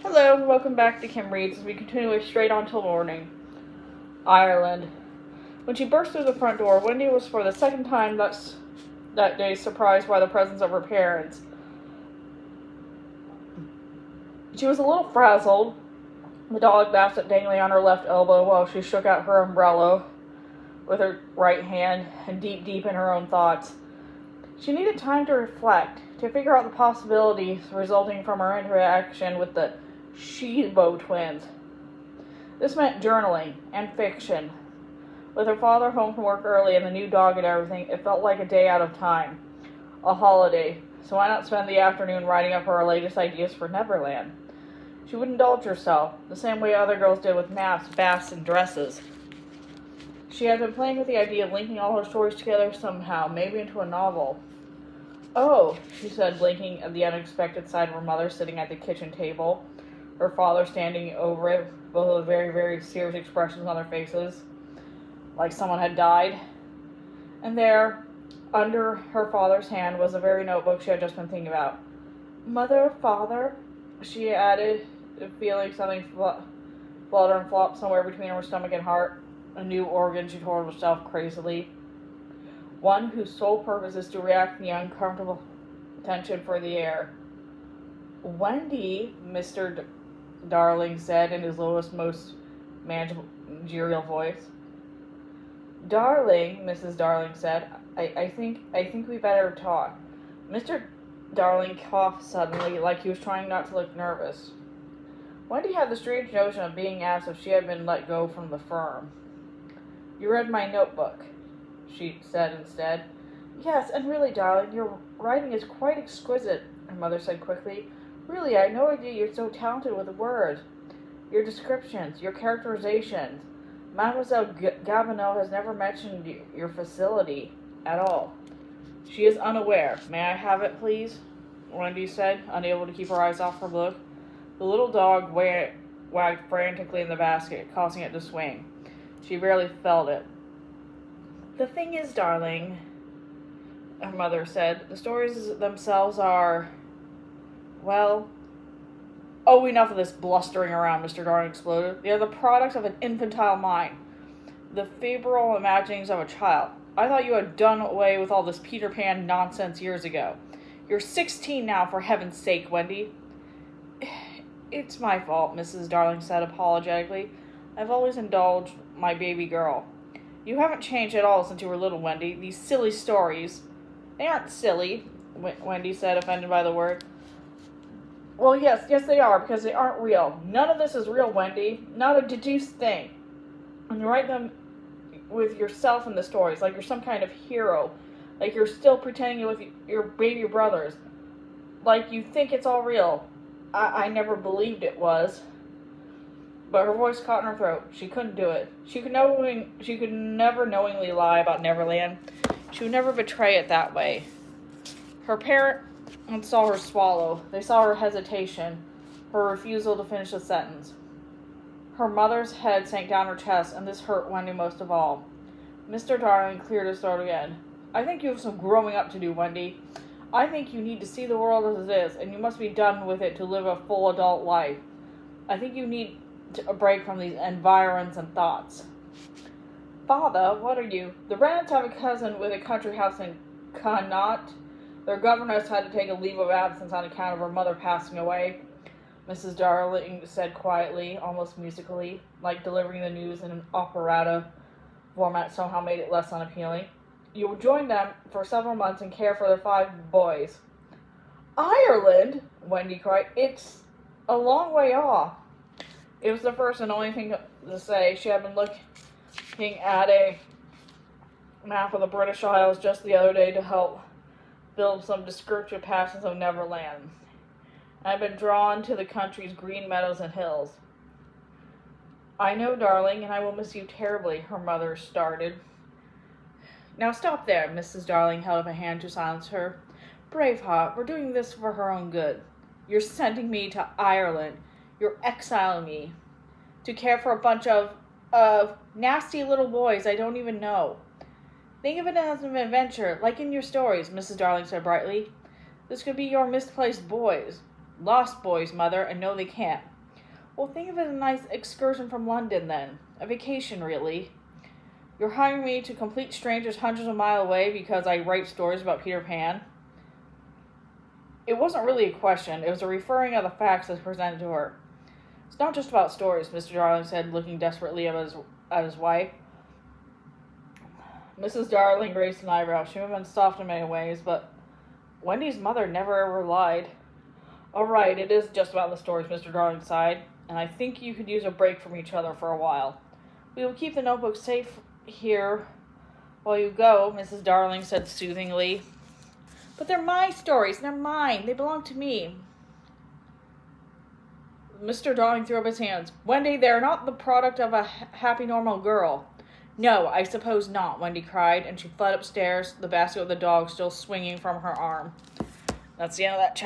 Hello, and welcome back to Kim Reads as we continue straight on till morning. Ireland. When she burst through the front door, Wendy was for the second time that day surprised by the presence of her parents. She was a little frazzled. The dog basket dangling on her left elbow while she shook out her umbrella with her right hand and deep in her own thoughts. She needed time to reflect, to figure out the possibilities resulting from her interaction with the Shebo twins. This meant journaling and fiction. With her father home from work early and the new dog and everything, it felt like a day out of time. A holiday. So why not spend the afternoon writing up her latest ideas for Neverland? She would indulge herself, the same way other girls did with maps, baths, and dresses. She had been playing with the idea of linking all her stories together somehow, maybe into a novel. "Oh," she said, blinking at the unexpected sight of her mother sitting at the kitchen table, her father standing over it, both with very, very serious expressions on their faces, like someone had died. And there, under her father's hand, was the very notebook she had just been thinking about. "Mother, father," she added, feeling something flutter and flop somewhere between her stomach and heart. A new organ, she told herself crazily. One whose sole purpose is to react to the uncomfortable tension for the air. "Wendy," Mr. Darling said in his lowest, most managerial voice. "Darling," Mrs. Darling said, I think we better talk." Mr. Darling coughed suddenly, like he was trying not to look nervous. Wendy had the strange notion of being asked if she had been let go from the firm. "You read my notebook," she said instead. "Yes, and really, darling, your writing is quite exquisite," her mother said quickly. "Really, I had no idea you're so talented with words. Your descriptions, your characterizations. Mademoiselle Gavino has never mentioned your facility at all." "She is unaware. May I have it, please?" Wendy said, unable to keep her eyes off her book. The little dog wagged frantically in the basket, causing it to swing. She barely felt it. "The thing is, darling," her mother said, "the stories themselves are, well..." "Oh, enough of this blustering around," Mr. Darling exploded. "They are the products of an infantile mind. The febrile imaginings of a child. I thought you had done away with all this Peter Pan nonsense years ago. You're 16 now, for heaven's sake, Wendy." "It's my fault," Mrs. Darling said apologetically. "I've always indulged my baby girl." "You haven't changed at all since you were little, Wendy. These silly stories..." "They aren't silly," Wendy said, offended by the word. "Well, yes they are, because they aren't real. None of this is real, Wendy. Not a deduced thing. And you write them with yourself in the stories, like you're some kind of hero, like you're still pretending you're with your baby brothers, like you think it's all real. I never believed it was." But her voice caught in her throat. She couldn't do it. She could never knowingly lie about Neverland. She would never betray it that way. Her parents saw her swallow. They saw her hesitation, her refusal to finish the sentence. Her mother's head sank down her chest, and this hurt Wendy most of all. Mr. Darling cleared his throat again. "I think you have some growing up to do, Wendy. I think you need to see the world as it is, and you must be done with it to live a full adult life. I think you need a break from these environs and thoughts." "Father, what are you..." "The Rennets have a cousin with a country house in Connaught. Their governess had to take a leave of absence on account of her mother passing away," Mrs. Darling said quietly, almost musically, like delivering the news in an operetta format somehow made it less unappealing. "You will join them for several months and care for their 5 boys." "Ireland!" Wendy cried. "It's a long way off." It was the first and only thing to say. She had been looking at a map of the British Isles just the other day to help build some descriptive passages of Neverland. I had been drawn to the country's green meadows and hills. "I know, darling, and I will miss you terribly," her mother started. "Now stop there," Mrs. Darling held up a hand to silence her. "Braveheart, we're doing this for her own good. You're sending me to Ireland. You're exiling me to care for a bunch of nasty little boys I don't even know. Think of it as an adventure, like in your stories," Mrs. Darling said brightly. "This could be your misplaced boys. Lost boys, Mother, and no, they can't. Well, think of it as a nice excursion from London, then. A vacation, really. You're hiring me to complete strangers hundreds of miles away because I write stories about Peter Pan? It wasn't really a question. It was a referring of the facts as presented to her. It's not just about stories, Mr. Darling said, looking desperately at his wife. Mrs. Darling raised an eyebrow. She had been soft in many ways, but Wendy's mother never ever lied. All right, it is just about the stories, Mr. Darling sighed, and I think you could use a break from each other for a while. We will keep the notebook safe here while you go, Mrs. Darling said soothingly. But they're my stories. They're mine. They belong to me. Mr. Darling threw up his hands. Wendy, they're not the product of a happy, normal girl. No, I suppose not, Wendy cried, and she fled upstairs, the basket with the dog still swinging from her arm. That's the end of that chapter.